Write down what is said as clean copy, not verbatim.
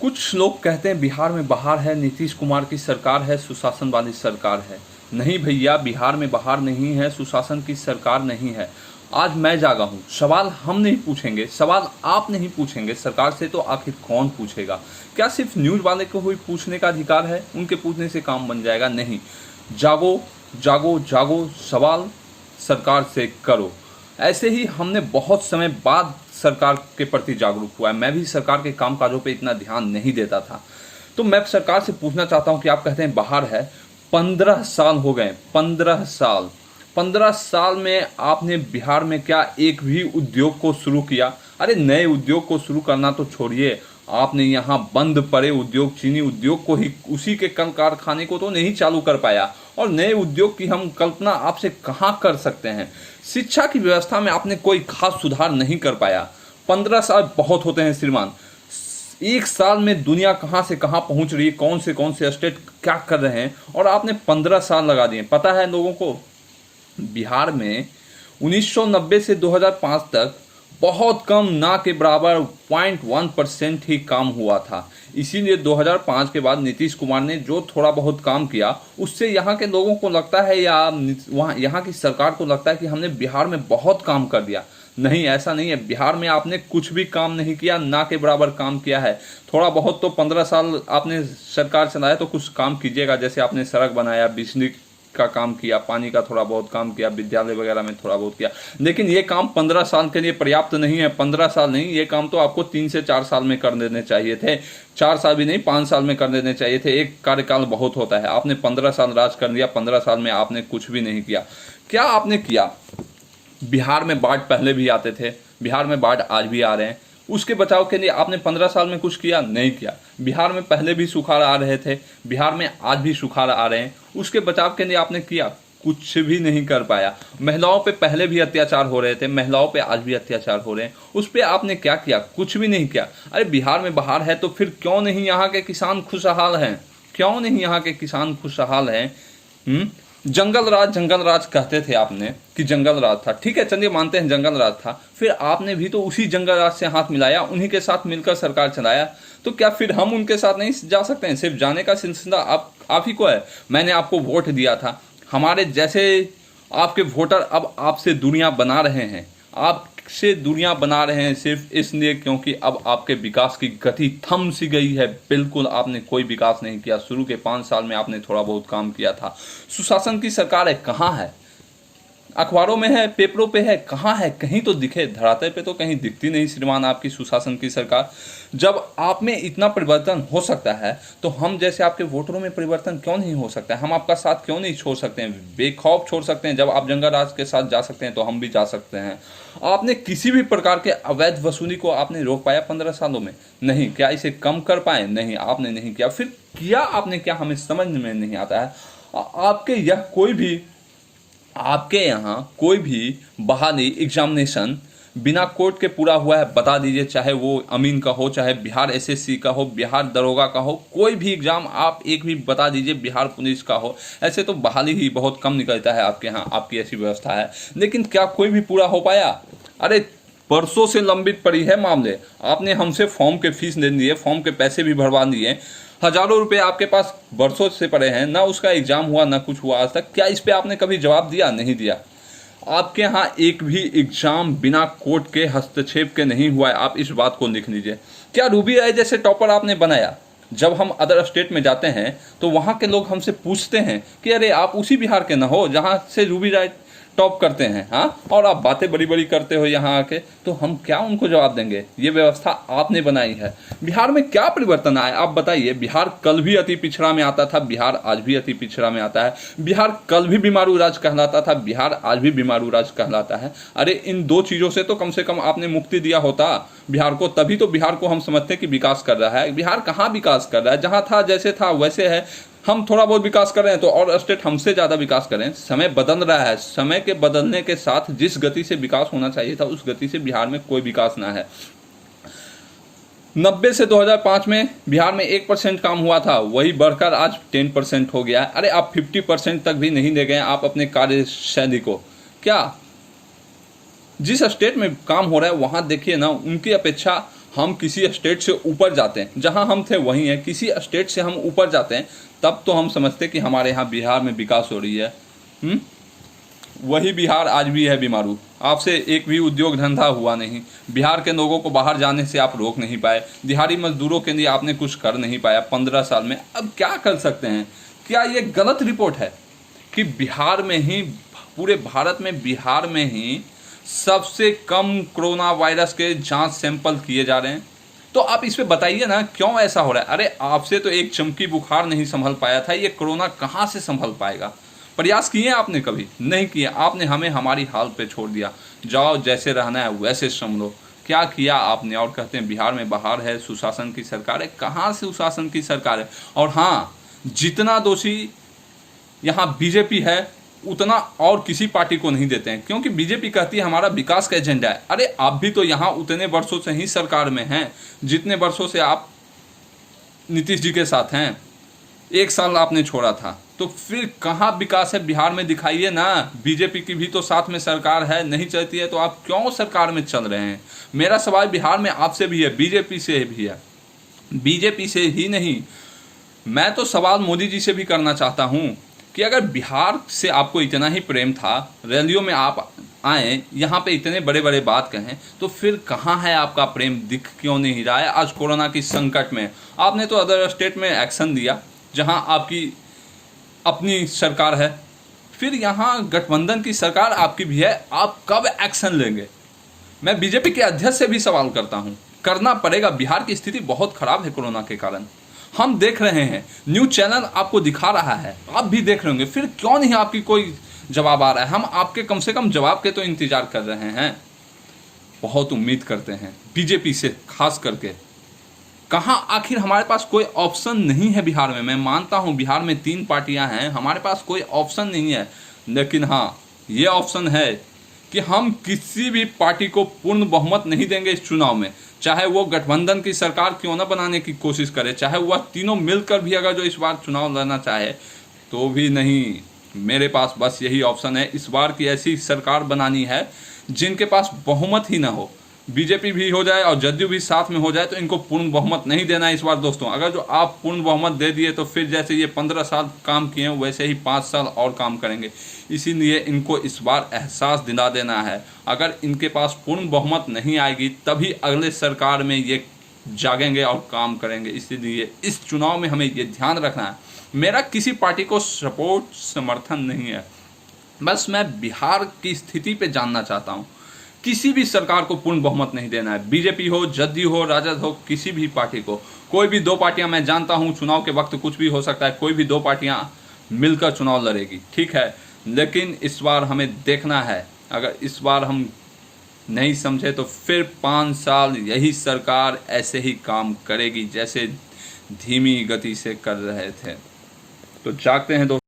कुछ लोग कहते हैं बिहार में बहार है, नीतीश कुमार की सरकार है, सुशासन वाली सरकार है। नहीं भैया, बिहार में बहार नहीं है, सुशासन की सरकार नहीं है। आज मैं जागा हूँ। सवाल हम नहीं पूछेंगे, सवाल आप नहीं पूछेंगे सरकार से, तो आखिर कौन पूछेगा? क्या सिर्फ न्यूज़ वाले को ही पूछने का अधिकार है? उनके पूछने से काम बन जाएगा? नहीं। जागो जागो जागो, सवाल सरकार से करो। ऐसे ही हमने बहुत समय बाद सरकार के प्रति जागरूक हुआ है। मैं भी सरकार के कामकाजों पे इतना ध्यान नहीं देता था। तो मैं सरकार से पूछना चाहता हूं कि आप कहते हैं बाहर है, 15 साल हो गए, 15 साल में आपने बिहार में क्या एक भी उद्योग को शुरू किया? अरे नए उद्योग को शुरू करना तो छोड़िए, आपने यहाँ बंद पड़े उद्योग, चीनी उद्योग को ही, उसी के कल कारखाने को तो नहीं चालू कर पाया। और नए उद्योग की हम कल्पना आपसे कहाँ कर सकते हैं? शिक्षा की व्यवस्था में आपने कोई खास सुधार नहीं कर पाया। 15 साल बहुत होते हैं श्रीमान। एक साल में दुनिया कहाँ से कहाँ पहुँच रही है, कौन से स्टेट क्या कर रहे हैं, और आपने 15 साल लगा दिए। पता है लोगों को, बिहार में 1990 से 2005 तक बहुत कम, ना के बराबर 0.1% ही काम हुआ था। इसीलिए 2005 के बाद नीतीश कुमार ने जो थोड़ा बहुत काम किया, उससे यहाँ के लोगों को लगता है या वहाँ यहाँ की सरकार को लगता है कि हमने बिहार में बहुत काम कर दिया। नहीं, ऐसा नहीं है। बिहार में आपने कुछ भी काम नहीं किया, ना के बराबर काम किया है। थोड़ा बहुत तो 15 साल आपने सरकार चलाया तो कुछ काम कीजिएगा। जैसे आपने सड़क बनाया, बिजली का काम किया, पानी का थोड़ा बहुत काम किया, विद्यालय वगैरह में थोड़ा बहुत किया। लेकिन ये काम 15 साल के लिए पर्याप्त नहीं है। 15 साल नहीं, ये काम तो आपको 3 से 4 साल में कर देने चाहिए थे। 4 साल भी नहीं, 5 साल में कर देने चाहिए थे। एक कार्यकाल बहुत होता है। आपने 15 साल राज कर लिया, 15 साल में आपने कुछ भी नहीं किया। क्या आपने किया? बिहार में बाढ़ पहले भी आते थे, बिहार में बाढ़ आज भी आ रहे हैं। उसके बचाव के लिए आपने 15 साल में कुछ किया? नहीं किया। बिहार में पहले भी सुखाड़ आ रहे थे, बिहार में आज भी सुखाड़ आ रहे हैं। उसके बचाव के लिए आपने किया? कुछ भी नहीं कर पाया। महिलाओं पे पहले भी अत्याचार हो रहे थे, महिलाओं पे आज भी अत्याचार हो रहे हैं। उस पर आपने क्या किया? कुछ भी नहीं किया। अरे बिहार में बहार है तो फिर क्यों नहीं यहाँ के किसान खुशहाल हैं? क्यों नहीं यहाँ के किसान खुशहाल हैं? जंगल राज कहते थे आपने कि जंगल राज था। ठीक है, चलिए मानते हैं जंगल राज था। फिर आपने भी तो उसी जंगल राज से हाथ मिलाया, उन्हीं के साथ मिलकर सरकार चलाया। तो क्या फिर हम उनके साथ नहीं जा सकते हैं? सिर्फ जाने का सिलसिला आप ही को है। मैंने आपको वोट दिया था, हमारे जैसे आपके वोटर अब आपसे दूरियां बना रहे हैं, आपसे दूरियां बना रहे हैं सिर्फ इसलिए क्योंकि अब आपके विकास की गति थम सी गई है। बिल्कुल आपने कोई विकास नहीं किया। शुरू के 5 साल में आपने थोड़ा बहुत काम किया था। सुशासन की सरकार है, कहाँ है? अखबारों में है, पेपरों पे है, कहाँ है? कहीं तो दिखे। धरातल पे तो कहीं दिखती नहीं श्रीमान आपकी सुशासन की सरकार। जब आप में इतना परिवर्तन हो सकता है तो हम जैसे आपके वोटरों में परिवर्तन क्यों नहीं हो सकता है? हम आपका साथ क्यों नहीं छोड़ सकते हैं? बेखौफ छोड़ सकते हैं। जब आप जंगल राज के साथ जा सकते हैं तो हम भी जा सकते हैं। आपने किसी भी प्रकार के अवैध वसूली को आपने रोक पाया 15 सालों में? नहीं। क्या इसे कम कर पाए? नहीं, आपने नहीं किया। फिर किया आपने क्या? हमें समझ में नहीं आता है। आपके यहाँ कोई भी बहाली एग्जामिनेशन बिना कोर्ट के पूरा हुआ है? बता दीजिए, चाहे वो अमीन का हो, चाहे बिहार एसएससी का हो, बिहार दरोगा का हो, कोई भी एग्जाम आप एक भी बता दीजिए, बिहार पुलिस का हो। ऐसे तो बहाली ही बहुत कम निकलता है आपके यहाँ, आपकी ऐसी व्यवस्था है। लेकिन क्या कोई भी पूरा हो पाया? अरे परसों से लंबित पड़ी है मामले। आपने हमसे फॉर्म के फीस ले लिए, फॉर्म के पैसे भी भरवा दिए। हजारों रुपए आपके पास बरसों से पड़े हैं, ना उसका एग्जाम हुआ, ना कुछ हुआ आज तक। क्या इस पे आपने कभी जवाब दिया? नहीं दिया। आपके यहाँ एक भी एग्जाम बिना कोर्ट के हस्तक्षेप के नहीं हुआ है। आप इस बात को लिख लीजिए। क्या रूबी राय जैसे टॉपर आपने बनाया? जब हम अदर स्टेट में जाते हैं तो वहाँ के लोग हमसे पूछते हैं कि अरे आप उसी बिहार के ना हो जहाँ से रूबी राय टॉप करते हैं, हाँ, और आप बातें बड़ी बड़ी करते हो यहाँ आके, तो हम क्या उनको जवाब देंगे? ये व्यवस्था आपने बनाई है। बिहार में क्या परिवर्तन आया आप बताइए? बिहार कल भी अति पिछड़ा में आता था, बिहार आज भी अति पिछड़ा में आता है। बिहार कल भी बीमारू राज्य कहलाता था, बिहार आज भी बीमारू राज्य कहलाता है। अरे इन दो चीज़ों से तो कम से कम आपने मुक्ति दिया होता बिहार को, तभी तो बिहार को हम समझते हैं कि विकास कर रहा है। बिहार कहाँ विकास कर रहा है? जहाँ था जैसे था वैसे है। हम थोड़ा बहुत विकास कर रहे हैं तो और स्टेट हमसे ज़्यादा विकास करें। समय बदल रहा है, समय के बदलने के साथ जिस गति से विकास होना चाहिए था उस गति से बिहार में कोई विकास ना है। 90 से 2005 में बिहार में 1% काम हुआ था, वही बढ़कर आज 10% हो गया है। अरे आप 50% तक भी नहीं ले गए आप अपने कार्यशैली को। क्या जिस स्टेट में काम हो रहा है वहाँ देखिए ना, उनकी अपेक्षा हम किसी स्टेट से ऊपर जाते हैं, जहां हम थे वहीं हैं, किसी स्टेट से हम ऊपर जाते हैं तब तो हम समझते कि हमारे यहाँ बिहार में विकास हो रही है। वही बिहार आज भी है बीमारू। आपसे एक भी उद्योग धंधा हुआ नहीं, बिहार के लोगों को बाहर जाने से आप रोक नहीं पाए, दिहाड़ी मजदूरों के लिए आपने कुछ कर नहीं पाया 15 साल में। अब क्या कर सकते हैं? क्या ये गलत रिपोर्ट है कि बिहार में ही, पूरे भारत में बिहार में ही सबसे कम कोरोना वायरस के जांच सैंपल किए जा रहे हैं? तो आप इस पे बताइए ना, क्यों ऐसा हो रहा है? अरे आपसे तो एक चमकी बुखार नहीं संभल पाया था, ये कोरोना कहाँ से संभल पाएगा? प्रयास किए आपने? कभी नहीं किए। आपने हमें हमारी हाल पे छोड़ दिया, जाओ जैसे रहना है वैसे संभलो। क्या किया आपने? और कहते हैं बिहार में बाहर है, सुशासन की सरकार है। कहाँ से सुशासन की सरकार है? और हाँ, जितना दोषी यहाँ बीजेपी है उतना और किसी पार्टी को नहीं देते हैं, क्योंकि बीजेपी कहती है हमारा विकास का एजेंडा है। अरे आप भी तो यहाँ उतने वर्षों से ही सरकार में हैं जितने वर्षों से आप नीतीश जी के साथ हैं। 1 साल आपने छोड़ा था, तो फिर कहाँ विकास है बिहार में? दिखाइए ना। बीजेपी की भी तो साथ में सरकार है, नहीं चलती है तो आप क्यों सरकार में चल रहे हैं? मेरा सवाल बिहार में आपसे भी है, बीजेपी से भी है। बीजेपी से ही नहीं, मैं तो सवाल मोदी जी से भी करना चाहता हूँ कि अगर बिहार से आपको इतना ही प्रेम था, रैलियों में आप आए, यहाँ पे इतने बड़े बड़े बात कहें, तो फिर कहाँ है आपका प्रेम? दिख क्यों नहीं रहा है? आज कोरोना की संकट में आपने तो अदर स्टेट में एक्शन दिया जहाँ आपकी अपनी सरकार है, फिर यहाँ गठबंधन की सरकार आपकी भी है, आप कब एक्शन लेंगे? मैं बीजेपी के अध्यक्ष से भी सवाल करता हूँ, करना पड़ेगा। बिहार की स्थिति बहुत खराब है कोरोना के कारण, हम देख रहे हैं, न्यूज चैनल आपको दिखा रहा है, आप भी देख रहे होंगे। फिर क्यों नहीं आपकी कोई जवाब आ रहा है? हम आपके कम से कम जवाब के तो इंतजार कर रहे हैं, बहुत उम्मीद करते हैं बीजेपी से खास करके। कहाँ आखिर हमारे पास कोई ऑप्शन नहीं है बिहार में? मैं मानता हूँ बिहार में 3 पार्टियां हैं, हमारे पास कोई ऑप्शन नहीं है, लेकिन हाँ ये ऑप्शन है कि हम किसी भी पार्टी को पूर्ण बहुमत नहीं देंगे इस चुनाव में, चाहे वो गठबंधन की सरकार क्यों न बनाने की कोशिश करे, चाहे वह तीनों मिलकर भी अगर जो इस बार चुनाव लड़ना चाहे तो भी नहीं। मेरे पास बस यही ऑप्शन है, इस बार की ऐसी सरकार बनानी है जिनके पास बहुमत ही ना हो। बीजेपी भी हो जाए और जदयू भी साथ में हो जाए, तो इनको पूर्ण बहुमत नहीं देना है इस बार दोस्तों। अगर जो आप पूर्ण बहुमत दे दिए तो फिर जैसे ये 15 साल काम किए हैं वैसे ही 5 साल और काम करेंगे। इसीलिए इनको इस बार एहसास दिला देना है, अगर इनके पास पूर्ण बहुमत नहीं आएगी तभी अगले सरकार में ये जागेंगे और काम करेंगे। इसीलिए इस चुनाव में हमें ये ध्यान रखना है, मेरा किसी पार्टी को सपोर्ट समर्थन नहीं है, बस मैं बिहार की स्थिति पे जानना चाहता हूँ। किसी भी सरकार को पूर्ण बहुमत नहीं देना है, बीजेपी हो, जदयू हो, राजद हो, किसी भी पार्टी को। कोई भी 2 पार्टियां, मैं जानता हूं चुनाव के वक्त कुछ भी हो सकता है, कोई भी 2 पार्टियां मिलकर चुनाव लड़ेगी, ठीक है, लेकिन इस बार हमें देखना है। अगर इस बार हम नहीं समझे तो फिर 5 साल यही सरकार ऐसे ही काम करेगी जैसे धीमी गति से कर रहे थे। तो जागते हैं दोस्तों।